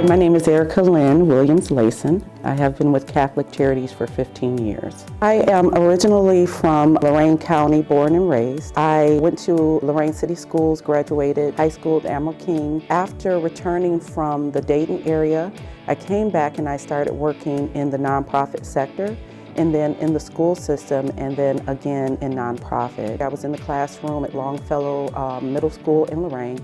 My name is Erica Williams-Lasion. I have been with Catholic Charities for 15 years. I am originally from Lorain County, born and raised. I went to Lorain City Schools, graduated high school at Admiral King. After returning from the Dayton area, I came back and I started working in the nonprofit sector, and then in the school system, and then again in nonprofit. I was in the classroom at Longfellow Middle School in Lorain.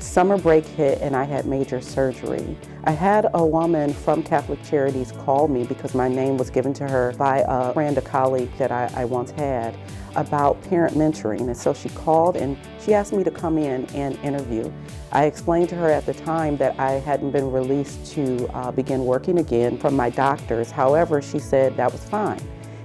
Summer break hit and I had major surgery. I had a woman from Catholic Charities call me because my name was given to her by a friend, a colleague that I once had, about parent mentoring. And so she called and she asked me to come in and interview. I explained to her at the time that I hadn't been released to begin working again from my doctors. However, she said that was fine.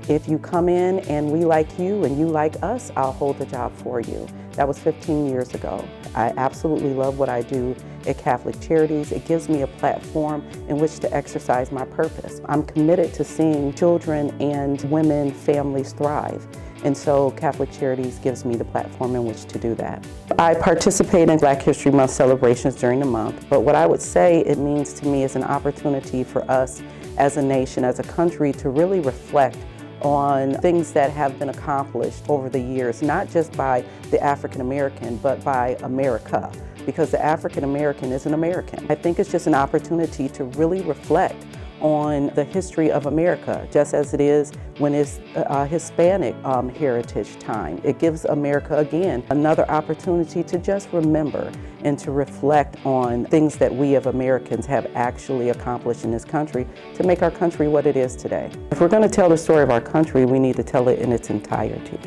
If you come in and we like you and you like us, I'll hold the job for you. That was 15 years ago. I absolutely love what I do at Catholic Charities. It gives me a platform in which to exercise my purpose. I'm committed to seeing children and women, families thrive. And so Catholic Charities gives me the platform in which to do that. I participate in Black History Month celebrations during the month, but what I would say it means to me is an opportunity for us as a nation, as a country, to really reflect on things that have been accomplished over the years, not just by the African American, but by America, because the African American is an American. I think it's just an opportunity to really reflect on the history of America, just as it is when it's Hispanic heritage time. It gives America, again, another opportunity to just remember and to reflect on things that we as Americans have actually accomplished in this country to make our country what it is today. If we're going to tell the story of our country, we need to tell it in its entirety.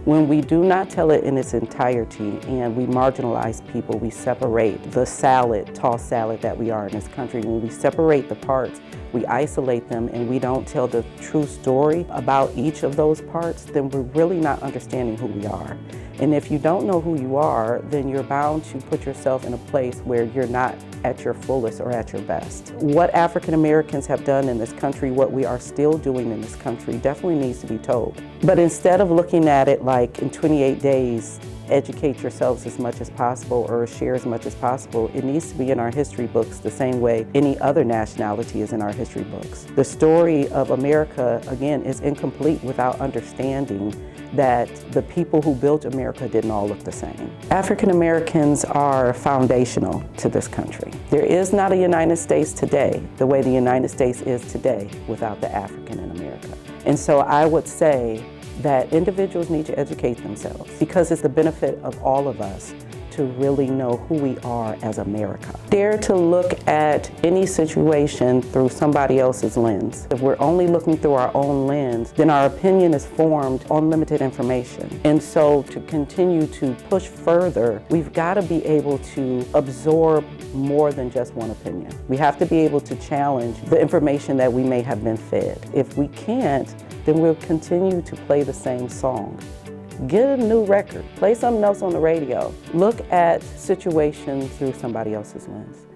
When we do not tell it in its entirety and we marginalize people, we separate the salad, tossed salad that we are in this country. When we separate the parts, we isolate them and we don't tell the true story about each of those parts, then we're really not understanding who we are. And if you don't know who you are, then you're bound to put yourself in a place where you're not at your fullest or at your best. What African Americans have done in this country, what we are still doing in this country, definitely needs to be told. But instead of looking at it like in 28 days, educate yourselves as much as possible or share as much as possible, it needs to be in our history books the same way any other nationality is in our history books. The story of America, again, is incomplete without understanding that the people who built America didn't all look the same. African Americans are foundational to this country. There is not a United States today the way the United States is today without the African in America. And so I would say that individuals need to educate themselves because it's the benefit of all of us to really know who we are as America. Dare to look at any situation through somebody else's lens. If we're only looking through our own lens, then our opinion is formed on limited information. And so to continue to push further, we've got to be able to absorb more than just one opinion. We have to be able to challenge the information that we may have been fed. If we can't, then we'll continue to play the same song. Get a new record, play something else on the radio. Look at situations through somebody else's lens.